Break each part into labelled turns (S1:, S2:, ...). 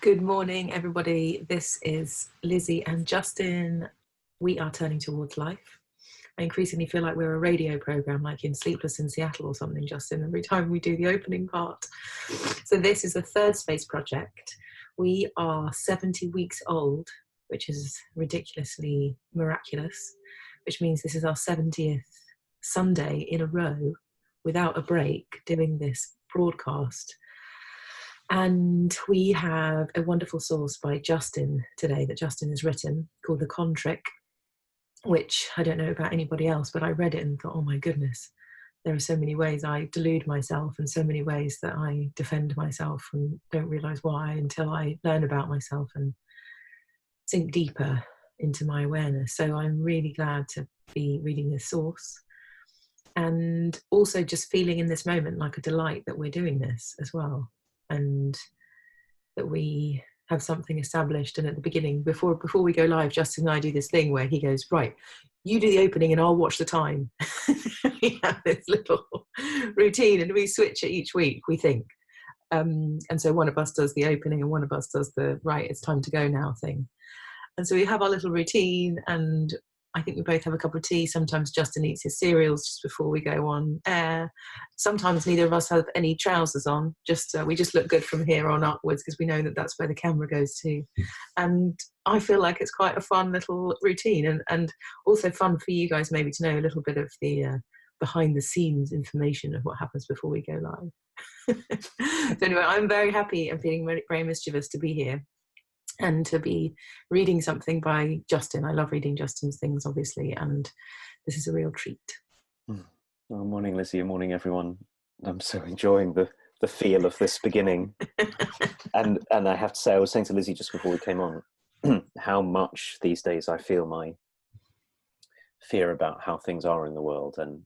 S1: Good morning, everybody. This is Lizzie and Justin. We are turning towards life. I increasingly feel like we're a radio program, like in Sleepless in Seattle or something, Justin, every time we do the opening part. So this is the third space project. We are 70 weeks old, which is ridiculously miraculous, which means this is our 70th Sunday in a row without a break doing this broadcast. And we have a wonderful source by Justin today that Justin has written called The Con Trick, which I don't know about anybody else, but I read it and thought, oh my goodness, there are so many ways I delude myself and so many ways that I defend myself and don't realize why until I learn about myself and sink deeper into my awareness. So I'm really glad to be reading this source and also just feeling in this moment like a delight that we're doing this as well. And that we have something established. And at the beginning, before we go live, Justin and I do this thing where he goes, right, you do the opening and I'll watch the time. We have this little routine and we switch it each week, we think. And so one of us does the opening and one of us does the, right, it's time to go now thing. And so we have our little routine, and I think we both have a cup of tea. Sometimes Justin eats his cereals just before we go on air. Sometimes neither of us have any trousers on. We just look good from here on upwards because we know that that's where the camera goes to. And I feel like it's quite a fun little routine, and also fun for you guys maybe to know a little bit of the behind the scenes information of what happens before we go live. So anyway, I'm very happy and feeling very, very mischievous to be here and to be reading something by Justin. I love reading Justin's things, obviously, and this is a real treat.
S2: Well, morning, Lizzie, and morning, everyone. I'm so enjoying the feel of this beginning. and I have to say, I was saying to Lizzie just before we came on, how much these days I feel my fear about how things are in the world and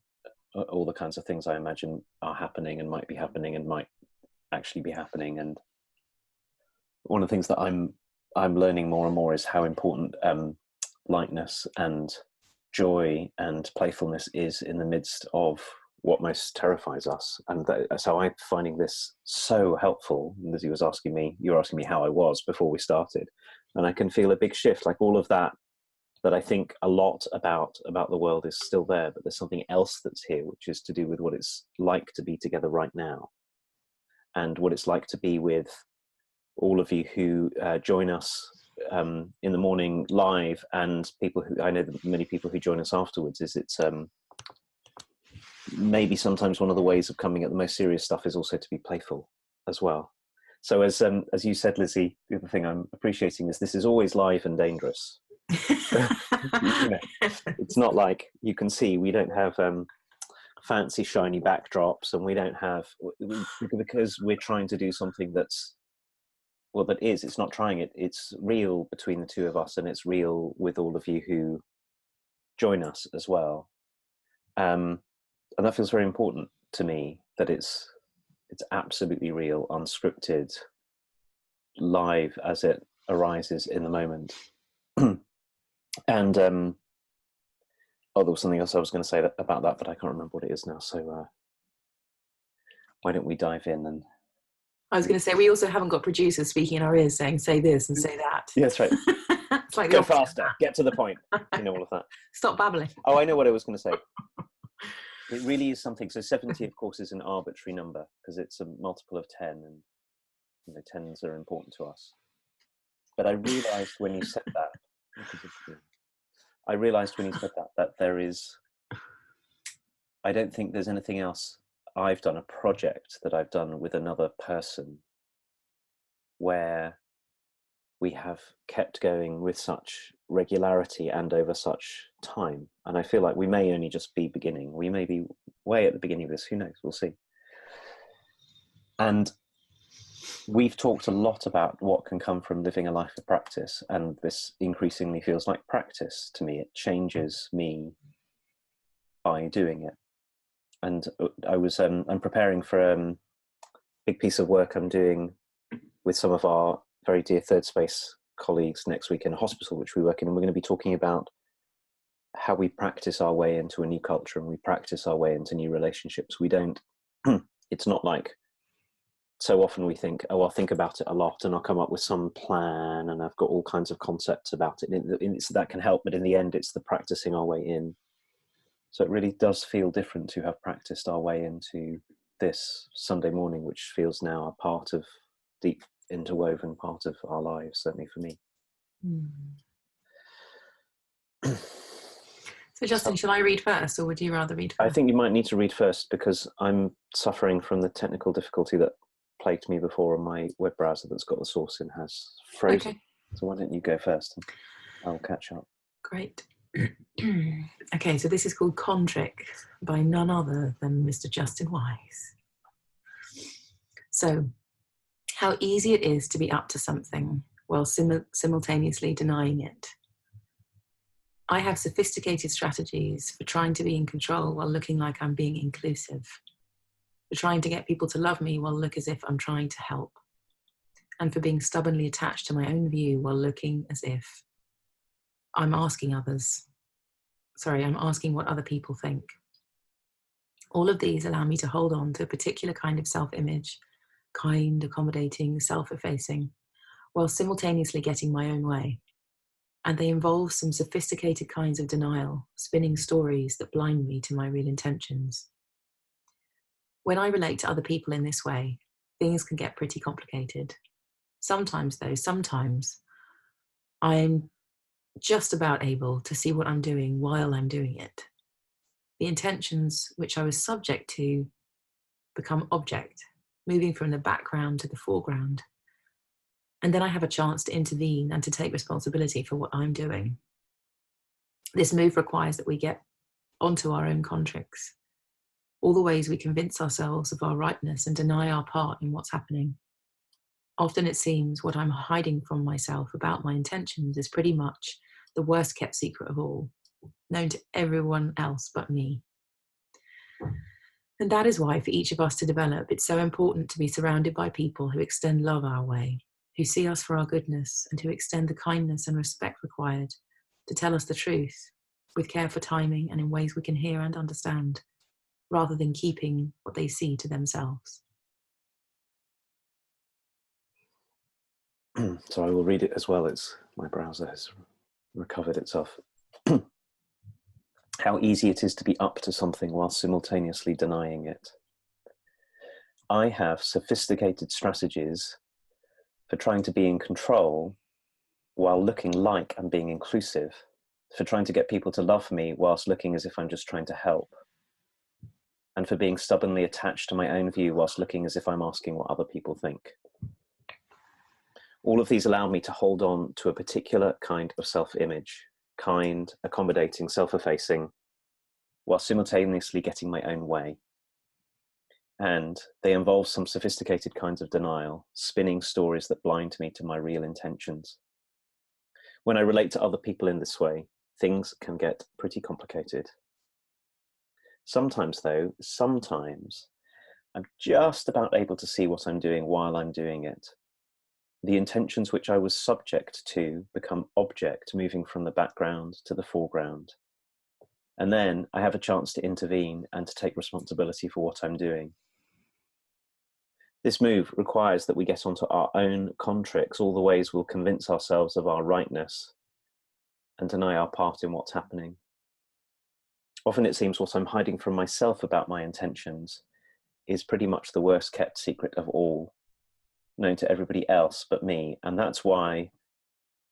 S2: all the kinds of things I imagine are happening and might be happening and might actually be happening. And one of the things that I'm learning more and more is how important lightness and joy and playfulness is in the midst of what most terrifies us. And so I'm finding this so helpful. Lizzie was asking me, you were asking me how I was before we started, and I can feel a big shift, like all of that I think a lot about the world is still there, but there's something else that's here, which is to do with what it's like to be together right now and what it's like to be with all of you who join us in the morning live, and people who I know that many people who join us afterwards. It's maybe sometimes one of the ways of coming at the most serious stuff is also to be playful as well. So as you said, Lizzie, the other thing I'm appreciating is this is always live and dangerous. It's not like, you can see we don't have fancy shiny backdrops, and we don't have, because we're trying to do something that's, well, it's not trying it, it's real between the two of us, and it's real with all of you who join us as well. And that feels very important to me, that it's absolutely real, unscripted, live as it arises in the moment. And there was something else I was going to say about that, but I can't remember what it is now. So why don't we dive in? And
S1: I was going to say, we also haven't got producers speaking in our ears saying, say this and say that.
S2: Yeah, that's right.
S1: It's like
S2: go faster, get to the point, all of that.
S1: Stop babbling.
S2: Oh, I know what I was going to say. It really is something. So 70, of course, is an arbitrary number because it's a multiple of 10, and tens are important to us. But I realized when you said that, that there is, I don't think there's anything else I've done, a project that I've done with another person where we have kept going with such regularity and over such time. And I feel like we may only just be beginning. We may be way at the beginning of this. Who knows? We'll see. And we've talked a lot about what can come from living a life of practice. And this increasingly feels like practice to me. It changes me by doing it. And I'm preparing for a big piece of work I'm doing with some of our very dear Third Space colleagues next week in a hospital which we work in, and we're going to be talking about how we practice our way into a new culture and we practice our way into new relationships. We don't, it's not like so often we think, oh, I'll think about it a lot and I'll come up with some plan and I've got all kinds of concepts about it. And that can help, but in the end, it's the practicing our way in. So it really does feel different to have practiced our way into this Sunday morning, which feels now a part of, deep interwoven part of our lives, certainly for me.
S1: So Justin, shall I read first, or would you rather read first?
S2: I think you might need to read first, because I'm suffering from the technical difficulty that plagued me before on my web browser that's got the source in has frozen. Okay. So why don't you go first and I'll catch up.
S1: Great. Okay, so this is called Contrick by none other than Mr. Justin Wise. So, how easy it is to be up to something while simultaneously denying it. I have sophisticated strategies for trying to be in control while looking like I'm being inclusive, for trying to get people to love me while look as if I'm trying to help, and for being stubbornly attached to my own view while looking as if I'm asking what other people think. All of these allow me to hold on to a particular kind of self-image, kind, accommodating, self-effacing, while simultaneously getting my own way. And they involve some sophisticated kinds of denial, spinning stories that blind me to my real intentions. When I relate to other people in this way, things can get pretty complicated. Sometimes, I'm just about able to see what I'm doing while I'm doing it. The intentions which I was subject to become object, moving from the background to the foreground. And then I have a chance to intervene and to take responsibility for what I'm doing. This move requires that we get onto our own contricks, all the ways we convince ourselves of our rightness and deny our part in what's happening. Often it seems what I'm hiding from myself about my intentions is pretty much the worst kept secret of all, known to everyone else but me. And that is why for each of us to develop, it's so important to be surrounded by people who extend love our way, who see us for our goodness, and who extend the kindness and respect required to tell us the truth, with care for timing and in ways we can hear and understand, rather than keeping what they see to themselves.
S2: So I will read it as well. My browser has recovered itself. How easy it is to be up to something while simultaneously denying it. I have sophisticated strategies for trying to be in control while looking like I'm being inclusive, for trying to get people to love me whilst looking as if I'm just trying to help, and for being stubbornly attached to my own view whilst looking as if I'm asking what other people think. All of these allow me to hold on to a particular kind of self-image, kind, accommodating, self-effacing, while simultaneously getting my own way. And they involve some sophisticated kinds of denial, spinning stories that blind me to my real intentions. When I relate to other people in this way, things can get pretty complicated. Sometimes, though, I'm just about able to see what I'm doing while I'm doing it. The intentions which I was subject to become object, moving from the background to the foreground. And then I have a chance to intervene and to take responsibility for what I'm doing. This move requires that we get onto our own contricks, all the ways we'll convince ourselves of our rightness and deny our part in what's happening. Often it seems what I'm hiding from myself about my intentions is pretty much the worst kept secret of all, known to everybody else but me. And that's why,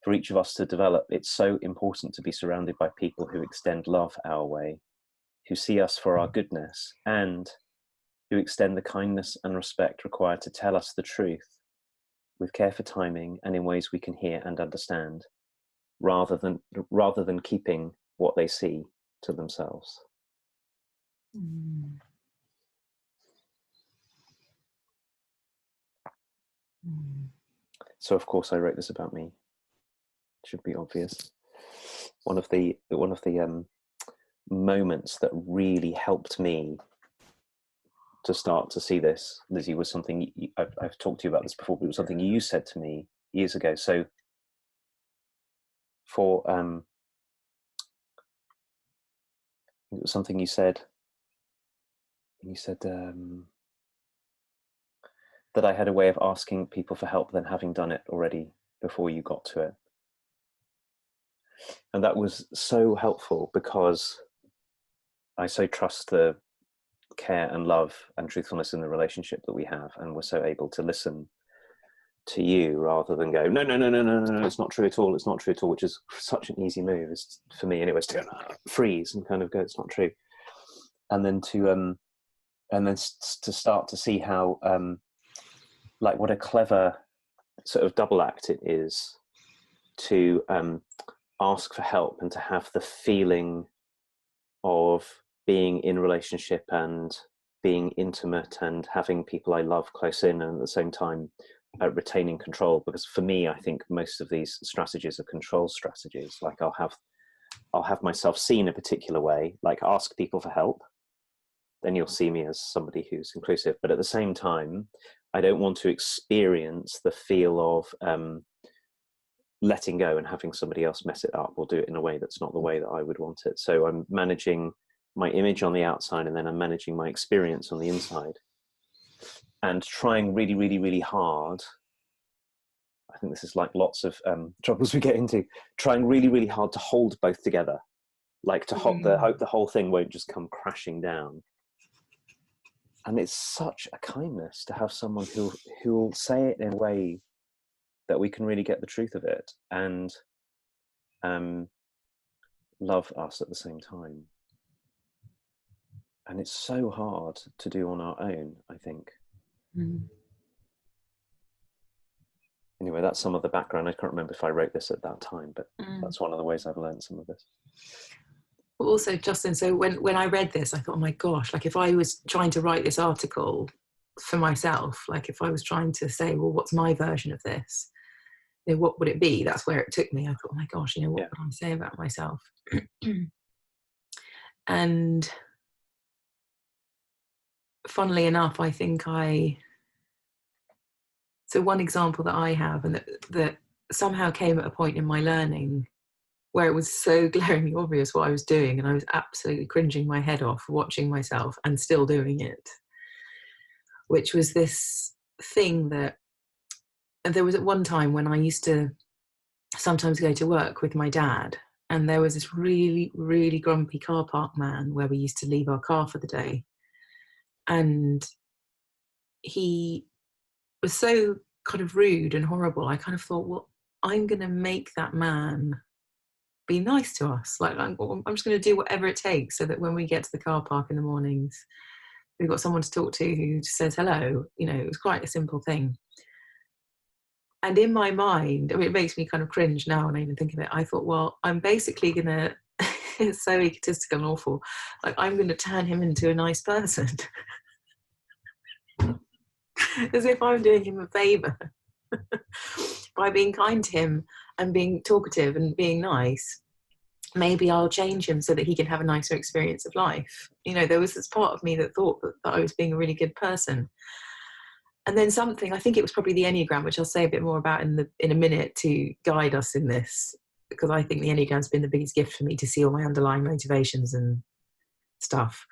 S2: for each of us to develop, it's so important to be surrounded by people who extend love our way, who see us for our goodness, and who extend the kindness and respect required to tell us the truth with care for timing and in ways we can hear and understand, rather than keeping what they see to themselves. So of course I wrote this about me. It should be obvious. One of the moments that really helped me to start to see this, Lizzie, was something I've talked to you about this before, but it was something you said to me years ago. So it was something you said that I had a way of asking people for help than having done it already before you got to it. And that was so helpful because I so trust the care and love and truthfulness in the relationship that we have, and we're so able to listen to you rather than go, no, it's not true at all, it's not true at all, which is such an easy move, is for me anyways, to freeze and kind of go, it's not true. And then to start to see how like what a clever sort of double act it is to ask for help and to have the feeling of being in relationship and being intimate and having people I love close in, and at the same time retaining control. Because for me, I think most of these strategies are control strategies. Like I'll have myself seen a particular way, like ask people for help, then you'll see me as somebody who's inclusive. But at the same time, I don't want to experience the feel of letting go and having somebody else mess it up or do it in a way that's not the way that I would want it. So I'm managing my image on the outside, and then I'm managing my experience on the inside, and trying really, really, really hard. I think this is like lots of troubles we get into, trying really, really hard to hold both together, like to hope the whole thing won't just come crashing down. And it's such a kindness to have someone who'll say it in a way that we can really get the truth of it and love us at the same time. And it's so hard to do on our own, I think. Anyway, that's some of the background. I can't remember if I wrote this at that time, but that's one of the ways I've learned some of this.
S1: Also, Justin, so when I read this, I thought, oh my gosh, like if I was trying to write this article for myself, like if I was trying to say, well, what's my version of this? You know, what would it be? That's where it took me. I thought, oh my gosh, you know, what would I say about myself? And funnily enough, I think so one example that I have, and that somehow came at a point in my learning where it was so glaringly obvious what I was doing, and I was absolutely cringing my head off watching myself and still doing it, which was this thing that there was at one time when I used to sometimes go to work with my dad, and there was this really, really grumpy car park man where we used to leave our car for the day. And he was so kind of rude and horrible. I kind of thought, well, I'm going to make that man be nice to us. Like, I'm just going to do whatever it takes so that when we get to the car park in the mornings, we've got someone to talk to who just says hello. You know, it was quite a simple thing. And in my mind, I mean, it makes me kind of cringe now when I even think of it. I thought, well, I'm basically going to, it's so egotistical and awful, like I'm going to turn him into a nice person. As if I'm doing him a favour by being kind to him and being talkative and being nice. Maybe I'll change him so that he can have a nicer experience of life. You know, there was this part of me that thought that I was being a really good person. And then something, I think it was probably the enneagram, which I'll say a bit more about in a minute to guide us in this, because I think the enneagram's been the biggest gift for me to see all my underlying motivations and stuff.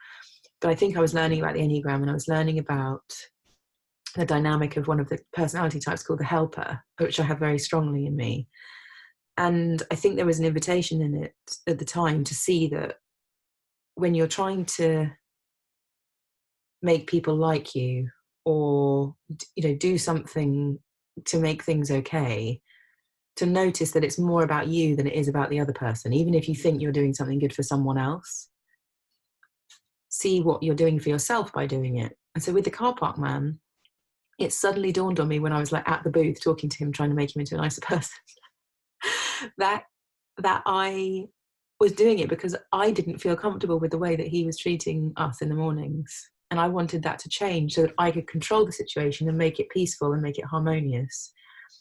S1: But I think I was learning about the enneagram, and I was learning about the dynamic of one of the personality types called the helper, which I have very strongly in me. And I think there was an invitation in it at the time to see that when you're trying to make people like you, or, you know, do something to make things okay, to notice that it's more about you than it is about the other person. Even if you think you're doing something good for someone else, see what you're doing for yourself by doing it. And so with the car park man, it suddenly dawned on me when I was like at the booth talking to him, trying to make him into a nicer person, that I was doing it because I didn't feel comfortable with the way that he was treating us in the mornings. And I wanted that to change so that I could control the situation and make it peaceful and make it harmonious,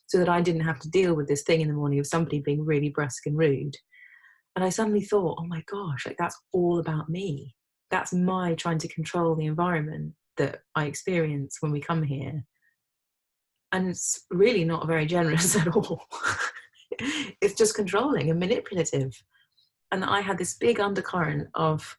S1: so that I didn't have to deal with this thing in the morning of somebody being really brusque and rude. And I suddenly thought, oh my gosh, like that's all about me. That's my trying to control the environment that I experience when we come here. And it's really not very generous at all. It's just controlling and manipulative. And I had this big undercurrent of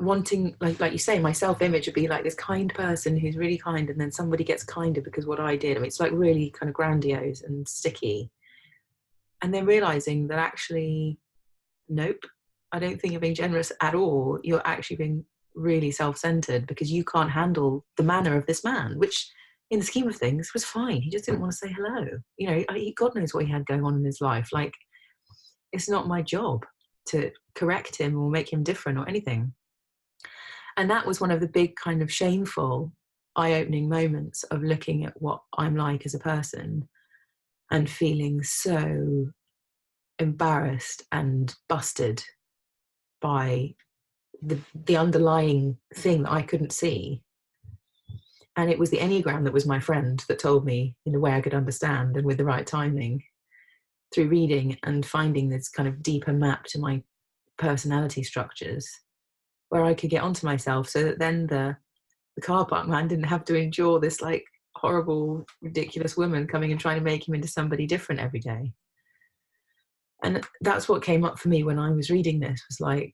S1: wanting, like you say, my self-image would be like this kind person who's really kind, and then somebody gets kinder because what I did. I mean, it's like really kind of grandiose and sticky. And then realizing that actually, nope, I don't think you're being generous at all. You're actually being really self-centered because you can't handle the manner of this man, which in the scheme of things was fine. He just didn't want to say hello. You know, God knows what he had going on in his life. Like, it's not my job to correct him or make him different or anything. And that was one of the big kind of shameful, eye-opening moments of looking at what I'm like as a person and feeling so embarrassed and busted by the underlying thing that I couldn't see. And it was the enneagram that was my friend that told me in a way I could understand, and with the right timing, through reading and finding this kind of deeper map to my personality structures, where I could get onto myself, so that then the car park man didn't have to endure this like horrible, ridiculous woman coming and trying to make him into somebody different every day. And that's what came up for me when I was reading this, was like,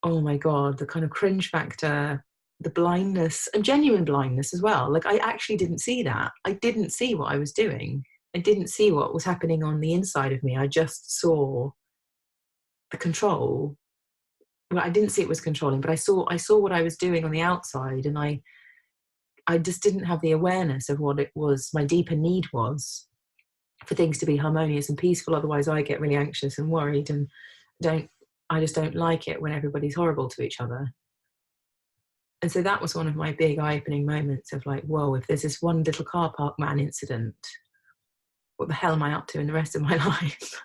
S1: oh my God, the kind of cringe factor, the blindness, and genuine blindness as well. Like, I actually didn't see that. I didn't see what I was doing. I didn't see what was happening on the inside of me. I just saw the control. Well, I didn't see it was controlling, but I saw what I was doing on the outside, and I just didn't have the awareness of what it was, my deeper need was for things to be harmonious and peaceful. Otherwise I get really anxious and worried, and I just don't like it when everybody's horrible to each other. And so that was one of my big eye-opening moments of like, whoa, if there's this one little car park man incident, what the hell am I up to in the rest of my life?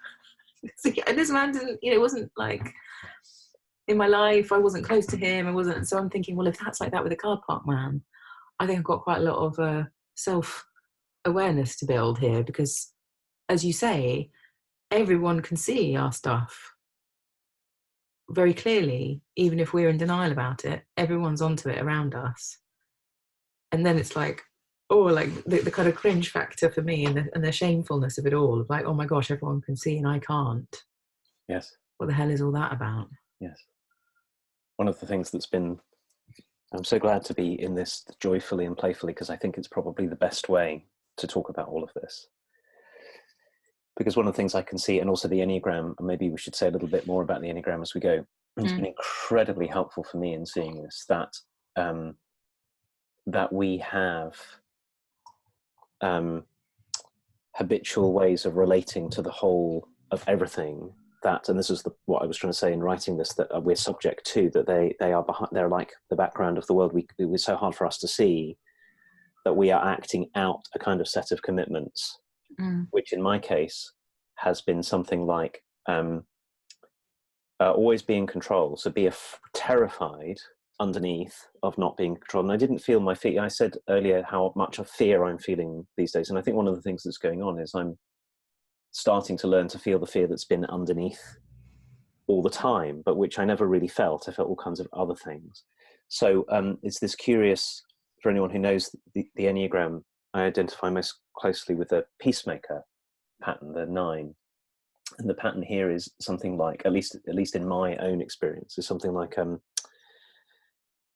S1: And this man didn't, you know, it wasn't like in my life, I wasn't close to him, I wasn't. So I'm thinking, well, if that's like that with a car park man, I think I've got quite a lot of self-awareness to build here, because, as you say, everyone can see our stuff very clearly, even if we're in denial about it. Everyone's onto it around us. And then it's like, oh, like the kind of cringe factor for me, and the shamefulness of it all, of like, oh my gosh, everyone can see and I can't.
S2: Yes.
S1: What the hell is all that about?
S2: Yes. One of the things that's been, I'm so glad to be in this joyfully and playfully, because I think it's probably the best way to talk about all of this. Because one of the things I can see, and also the enneagram, and maybe we should say a little bit more about the enneagram as we go, it's been incredibly helpful for me in seeing this, that that we have habitual ways of relating to the whole of everything, that, and this is what I was trying to say in writing this, that we're subject to, that they are behind, they're like the background of the world. It was so hard for us to see that we are acting out a kind of set of commitments, which in my case has been something like always be in control. So be terrified underneath of not being controlled. And I didn't feel my fear. I said earlier how much of fear I'm feeling these days. And I think one of the things that's going on is I'm starting to learn to feel the fear that's been underneath all the time, but which I never really felt. I felt all kinds of other things. So it's this curious, for anyone who knows the Enneagram, I identify most closely with the peacemaker pattern, the 9. And the pattern here is something like, at least in my own experience, is something like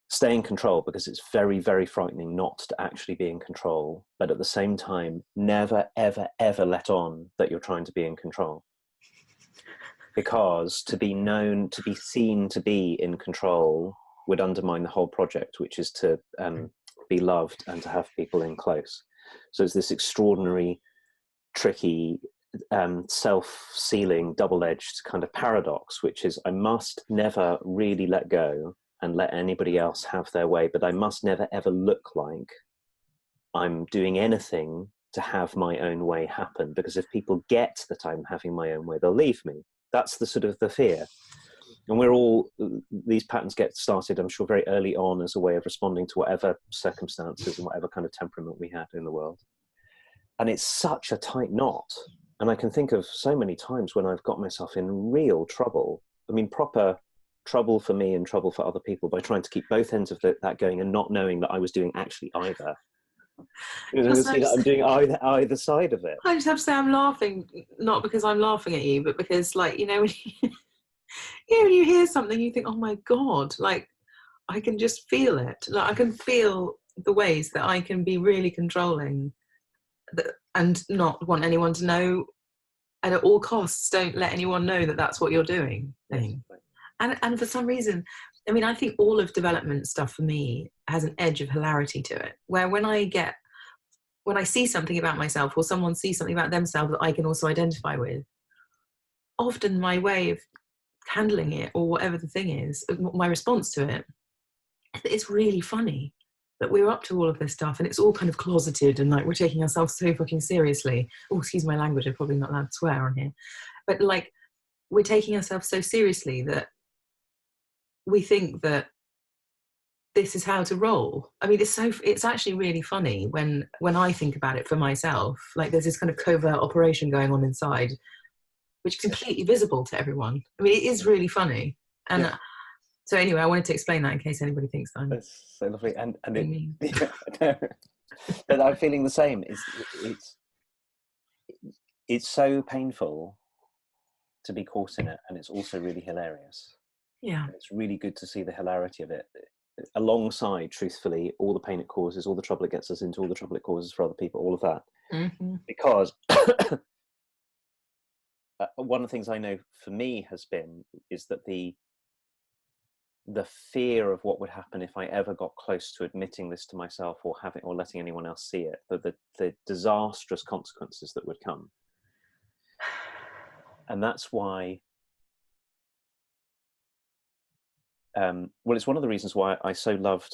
S2: stay in control, because it's very, very frightening not to actually be in control, but at the same time, never, ever, ever let on that you're trying to be in control. Because to be known, to be seen to be in control would undermine the whole project, which is to be loved and to have people in close. So it's this extraordinary, tricky, self-sealing, double-edged kind of paradox, which is I must never really let go and let anybody else have their way, but I must never ever look like I'm doing anything to have my own way happen, because if people get that I'm having my own way, they'll leave me. That's the sort of the fear. And we're all, these patterns get started, I'm sure, very early on as a way of responding to whatever circumstances and whatever kind of temperament we had in the world. And it's such a tight knot. And I can think of so many times when I've got myself in real trouble. I mean, proper trouble for me and trouble for other people, by trying to keep both ends of that going and not knowing that I was doing actually either. Because I'm doing either side of it.
S1: I just have to say I'm laughing, not because I'm laughing at you, but because, like, you know, when you hear something, you think, oh my God, like, I can just feel it. Like, I can feel the ways that I can be really controlling and not want anyone to know, and at all costs don't let anyone know that that's what you're doing thing.
S2: Yes.
S1: And for some reason, I mean, I think all of development stuff for me has an edge of hilarity to it, where when I see something about myself or someone sees something about themselves that I can also identify with, often my way of handling it, or whatever the thing is, my response to it, it's really funny that we're up to all of this stuff and it's all kind of closeted and like we're taking ourselves so fucking seriously. Oh, excuse my language, I'm probably not allowed to swear on here. But like, we're taking ourselves so seriously that we think that this is how to roll. I mean, it's actually really funny when I think about it for myself. Like, there's this kind of covert operation going on inside, which is completely visible to everyone. I mean, it is really funny. And so anyway, I wanted to explain that in case anybody thinks that I'm...
S2: That's so lovely. And but I'm feeling the same. It's so painful to be caught in it, and it's also really hilarious.
S1: Yeah.
S2: It's really good to see the hilarity of it alongside, truthfully, all the pain it causes, all the trouble it gets us into, all the trouble it causes for other people, all of that.
S1: Mm-hmm.
S2: Because one of the things I know for me is that the fear of what would happen if I ever got close to admitting this to myself or letting anyone else see it, the disastrous consequences that would come. And that's why, it's one of the reasons why I so loved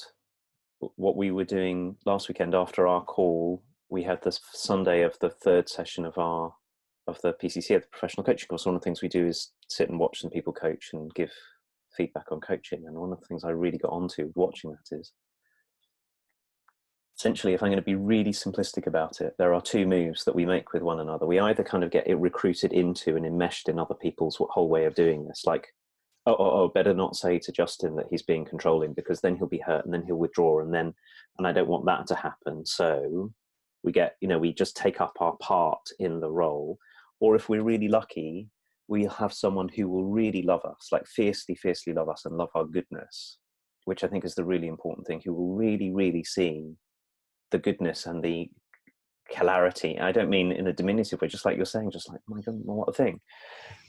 S2: what we were doing last weekend after our call. We had this Sunday of the third session of the PCC, the professional coaching course. One of the things we do is sit and watch some people coach and give feedback on coaching. And one of the things I really got onto watching that is, essentially, if I'm going to be really simplistic about it, there are two moves that we make with one another. We either kind of get it recruited into and enmeshed in other people's whole way of doing this, like, better not say to Justin that he's being controlling, because then he'll be hurt and then he'll withdraw, and I don't want that to happen. So we just take up our part in the role. Or if we're really lucky, we'll have someone who will really love us, like fiercely, fiercely love us and love our goodness, which I think is the really important thing, who will really, really see the goodness and the clarity. I don't mean in a diminutive way, just like you're saying, just like, my God, what a thing.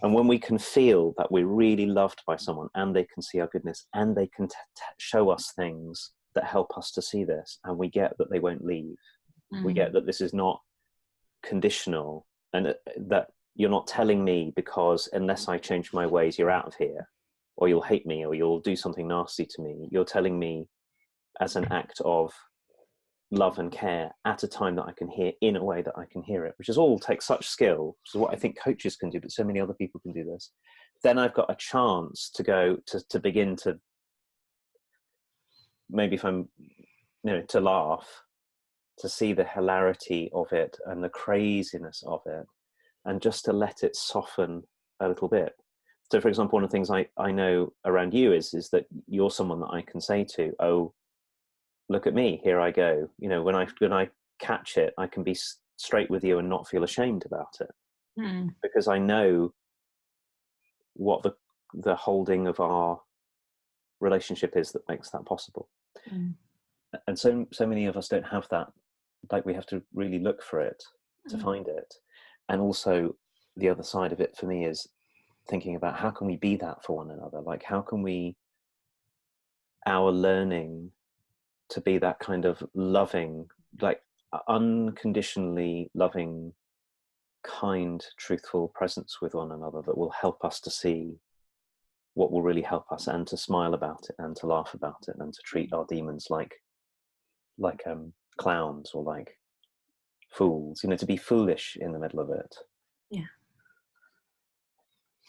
S2: And when we can feel that we're really loved by someone and they can see our goodness and they can show us things that help us to see this, and we get that they won't leave. We get that this is not conditional, and that you're not telling me because unless I change my ways, you're out of here, or you'll hate me, or you'll do something nasty to me. You're telling me as an act of love and care at a time that I can hear, in a way that I can hear it, which is all takes such skill, which is what I think coaches can do, but so many other people can do this. Then I've got a chance to go to begin to, maybe if I'm, to laugh, to see the hilarity of it and the craziness of it, and just to let it soften a little bit. So, for example, one of the things I know around you is that you're someone that I can say to, oh, look at me, here I go. When I catch it, I can be straight with you and not feel ashamed about it, because I know what the holding of our relationship is that makes that possible. And so many of us don't have that. Like, we have to really look for it to find it. And also the other side of it for me is thinking about how can we be that for one another? Like, how can our learning to be that kind of loving, like unconditionally loving, kind, truthful presence with one another that will help us to see what will really help us, and to smile about it and to laugh about it and to treat our demons like clowns or like fools, to be foolish in the middle of it.
S1: Yeah.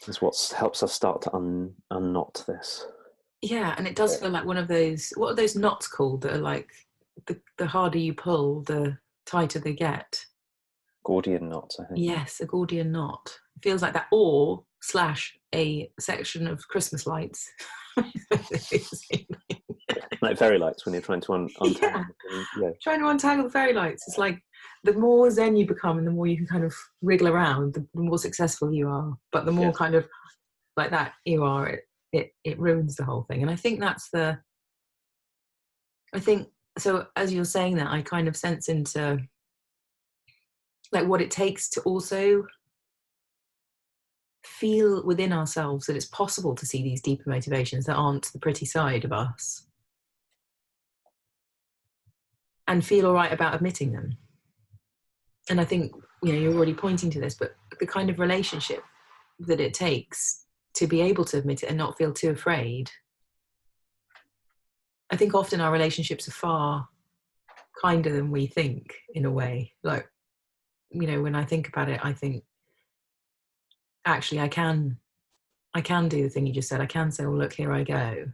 S2: Is what helps us start to unknot this.
S1: Yeah, and it does feel like one of those, what are those knots called that are like, the harder you pull, the tighter they get?
S2: Gordian knots, I think.
S1: Yes, a Gordian knot. It feels like that, or / a section of Christmas lights.
S2: Like fairy lights when you're trying to untangle.
S1: Yeah. Trying to untangle the fairy lights. It's like, the more zen you become and the more you can kind of wriggle around, the more successful you are. But the more kind of like that you are, it ruins the whole thing. And I think that's the I think, so as you're saying that, I kind of sense into like what it takes to also feel within ourselves that it's possible to see these deeper motivations that aren't the pretty side of us, and feel all right about admitting them. And I think, you're already pointing to this, but the kind of relationship that it takes to be able to admit it and not feel too afraid. I think often our relationships are far kinder than we think, in a way. Like, when I think about it, I think actually I can do the thing you just said. I can say, well, look, here I go.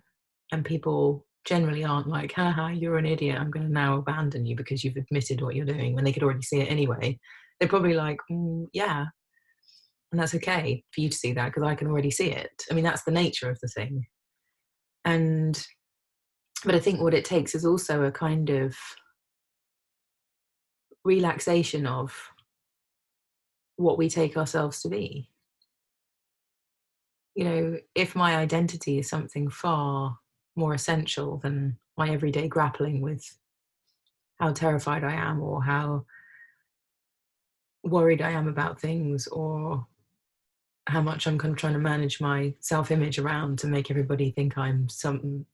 S1: And people generally aren't like, haha, you're an idiot, I'm going to now abandon you because you've admitted what you're doing, when they could already see it anyway. They're probably like, yeah, and that's okay for you to see that because I can already see it. I mean, that's the nature of the thing. But I think what it takes is also a kind of relaxation of what we take ourselves to be. If my identity is something far more essential than my everyday grappling with how terrified I am, or how worried I am about things, or how much I'm kind of trying to manage my self-image around to make everybody think I'm some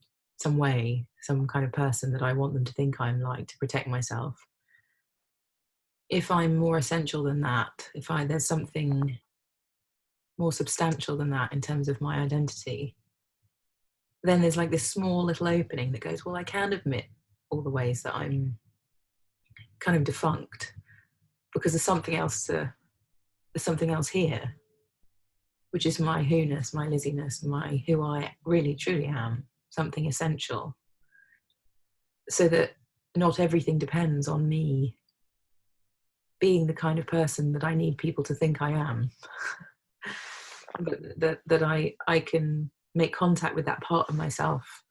S1: way, some kind of person that I want them to think I'm like, to protect myself. If I'm more essential than that, if there's something more substantial than that in terms of my identity, then there's like this small little opening that goes, well, I can admit all the ways that I'm kind of defunct, because there's something else here, which is my who-ness, my Lizzie-ness, my who I really truly am, something essential. So that not everything depends on me being the kind of person that I need people to think I am. that I can make contact with that part of myself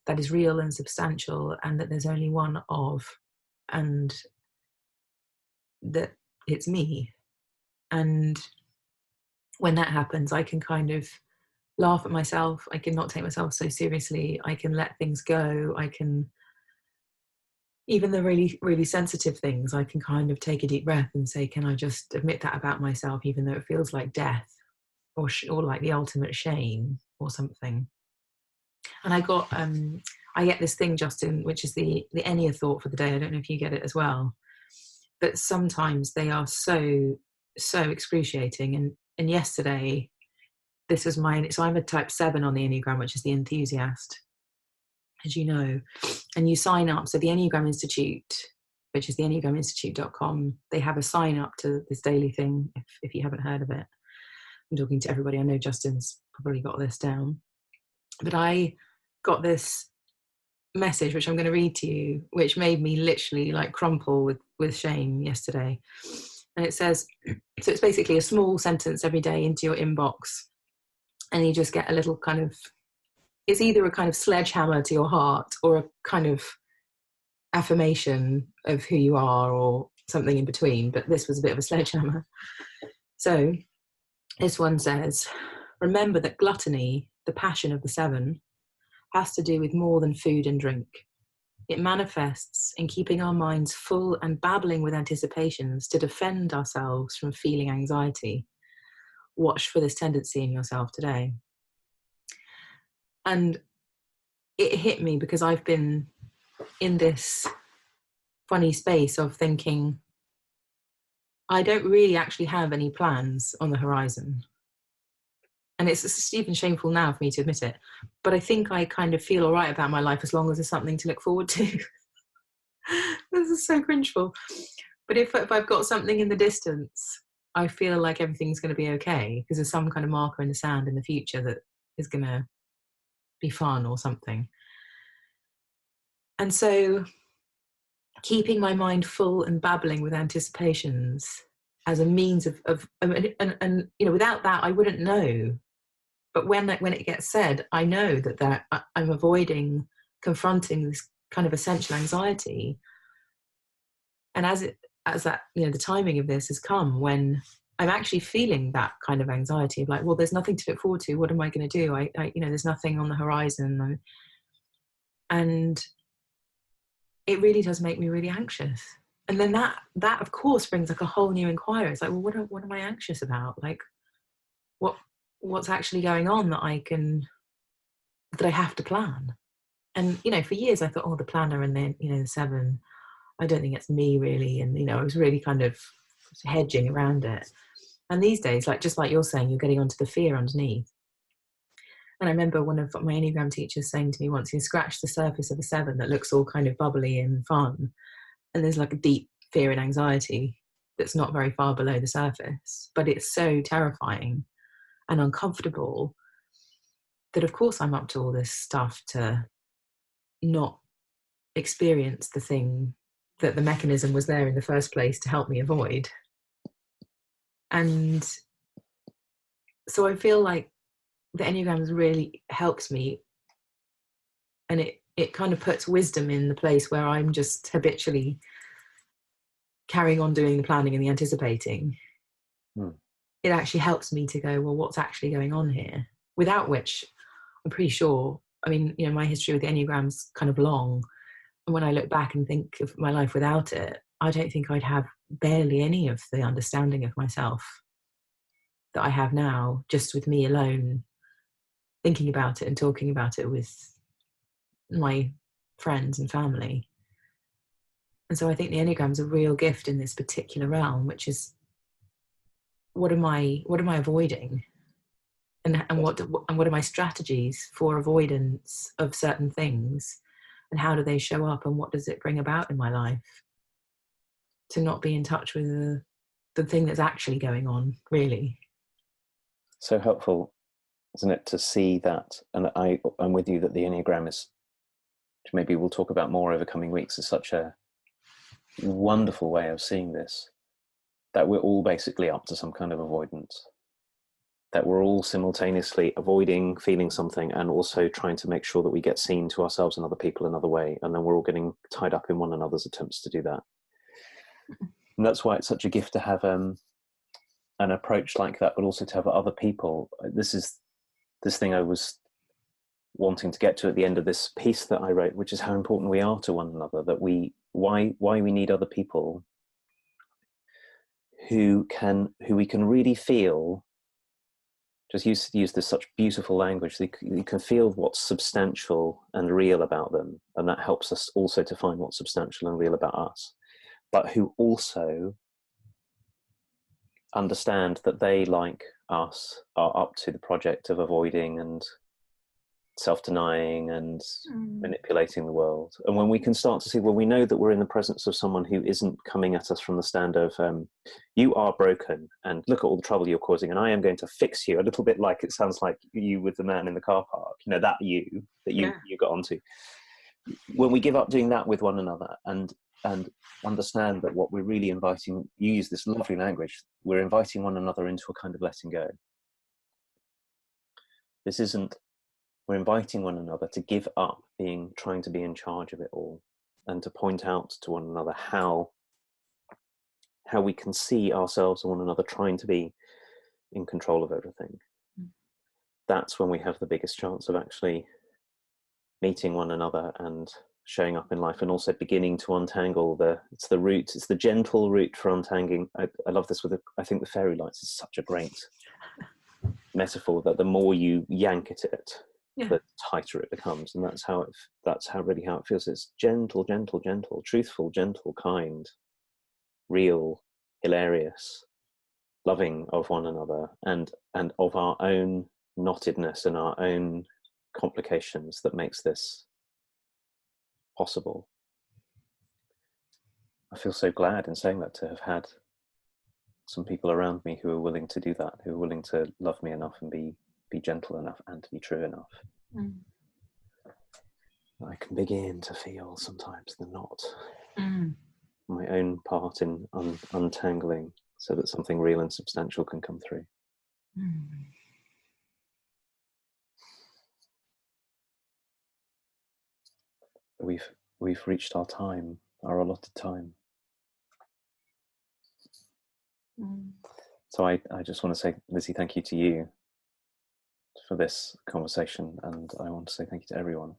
S1: that is real and substantial, and that there's only one of, and that it's me. And when that happens, I can kind of laugh at myself. I can not take myself so seriously. I can let things go. I can, even the really, really sensitive things, I can kind of take a deep breath and say, can I just admit that about myself, even though it feels like death, or like the ultimate shame or something. And I get this thing, Justin, which is the Ennea thought for the day. I don't know if you get it as well, but sometimes they are so excruciating. And yesterday, this was so I'm a type 7 on the enneagram, which is the enthusiast, as you know. And you sign up. So the Enneagram Institute, which is the enneagraminstitute.com, they have a sign up to this daily thing, if you haven't heard of it. I'm talking to everybody. I know Justin's probably got this down. But I got this message, which I'm going to read to you, which made me literally like crumple with shame yesterday. And it says, so it's basically a small sentence every day into your inbox, and you just get a little kind of, it's either a kind of sledgehammer to your heart or a kind of affirmation of who you are, or something in between, but this was a bit of a sledgehammer. So this one says, remember that gluttony, the passion of the 7, has to do with more than food and drink. It manifests in keeping our minds full and babbling with anticipations to defend ourselves from feeling anxiety. Watch for this tendency in yourself today. And it hit me because I've been in this funny space of thinking, I don't really actually have any plans on the horizon. And it's even shameful now for me to admit it, but I think I kind of feel all right about my life as long as there's something to look forward to. This is so cringeful. But if I've got something in the distance, I feel like everything's going to be okay, because there's some kind of marker in the sand in the future that is going to be fun or something. And so keeping my mind full and babbling with anticipations as a means of and without that I wouldn't know. But when it gets said, I know that I'm avoiding confronting this kind of essential anxiety. And as that, the timing of this has come when I'm actually feeling that kind of anxiety of like, well, there's nothing to look forward to. What am I going to do? There's nothing on the horizon. And it really does make me really anxious. And then that of course brings like a whole new inquiry. It's like, well, what am I anxious about? Like, what's actually going on that I have to plan? And for years I thought, oh, the planner and then the seven, I don't think it's me really. And I was really kind of hedging around it. And these days, like just like you're saying, you're getting onto the fear underneath. And I remember one of my enneagram teachers saying to me once, you scratch the surface of a seven that looks all kind of bubbly and fun, and there's like a deep fear and anxiety that's not very far below the surface, but it's so terrifying and uncomfortable that of course I'm up to all this stuff to not experience the thing that the mechanism was there in the first place to help me avoid. And so I feel like the enneagrams really helps me, and it kind of puts wisdom in the place where I'm just habitually carrying on doing the planning and the anticipating. It actually helps me to go, well, what's actually going on here? Without which I'm pretty sure, I mean, my history with the enneagram's kind of long, and when I look back and think of my life without it, I don't think I'd have barely any of the understanding of myself that I have now, just with me alone thinking about it and talking about it with my friends and family. And so I think the enneagram's a real gift in this particular realm, which is what am I avoiding, and what are my strategies for avoidance of certain things, and how do they show up, and what does it bring about in my life to not be in touch with the thing that's actually going on, really.
S2: So helpful, isn't it, to see that? And I'm with you that the enneagram is, which maybe we'll talk about more over coming weeks, is such a wonderful way of seeing this, that we're all basically up to some kind of avoidance, that we're all simultaneously avoiding feeling something and also trying to make sure that we get seen to ourselves and other people another way, and then we're all getting tied up in one another's attempts to do that. And that's why it's such a gift to have an approach like that, but also to have other people. This is this thing I was wanting to get to at the end of this piece that I wrote, which is how important we are to one another, that why we need other people who we can really feel, just use this such beautiful language, you can feel what's substantial and real about them, and that helps us also to find what's substantial and real about us, but who also understand that they, like us, are up to the project of avoiding and self-denying and manipulating the world. And when we can start to see, well, we know that we're in the presence of someone who isn't coming at us from the stand of you are broken and look at all the trouble you're causing and I am going to fix you, a little bit like it sounds like you with the man in the car park, that you got onto. When we give up doing that with one another and understand that what we're really inviting, you use this lovely language, we're inviting one another into a kind of letting go. We're inviting one another to give up trying to be in charge of it all, and to point out to one another how we can see ourselves and one another trying to be in control of everything. That's when we have the biggest chance of actually meeting one another and showing up in life, and also beginning to untangle it's the gentle route for untangling. I love this I think the fairy lights is such a great metaphor, that the more you yank at it, the tighter it becomes, and that's how it feels. It's gentle, truthful, gentle, kind, real, hilarious, loving of one another, and of our own knottedness and our own complications that makes this possible. I feel so glad in saying that to have had some people around me who are willing to do that, who are willing to love me enough and be gentle enough and to be true enough. I can begin to feel sometimes the knot, my own part in untangling, so that something real and substantial can come through. We've reached our time, our allotted time. So I just want to say, Lizzie, thank you to you for this conversation, and I want to say thank you to everyone.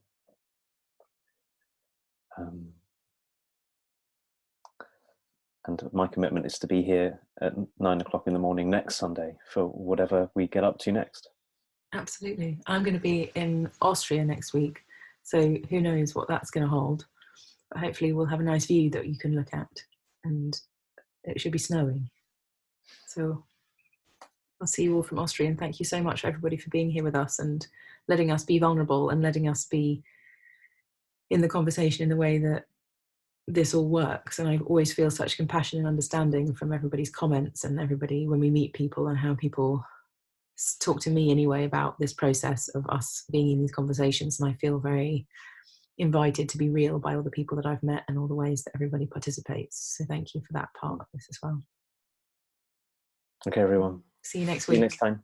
S2: And my commitment is to be here at 9 o'clock in the morning next Sunday for whatever we get up to next.
S1: Absolutely. I'm going to be in Austria next week, so who knows what that's going to hold. But hopefully we'll have a nice view that you can look at, and it should be snowing. So I'll see you all from Austria, and thank you so much, everybody, for being here with us and letting us be vulnerable and letting us be in the conversation in the way that this all works. And I always feel such compassion and understanding from everybody's comments and everybody when we meet people, and how people talk to me anyway about this process of us being in these conversations. And I feel very invited to be real by all the people that I've met and all the ways that everybody participates. So thank you for that part of this as well.
S2: Okay, everyone.
S1: See you next
S2: See you
S1: week.
S2: next time.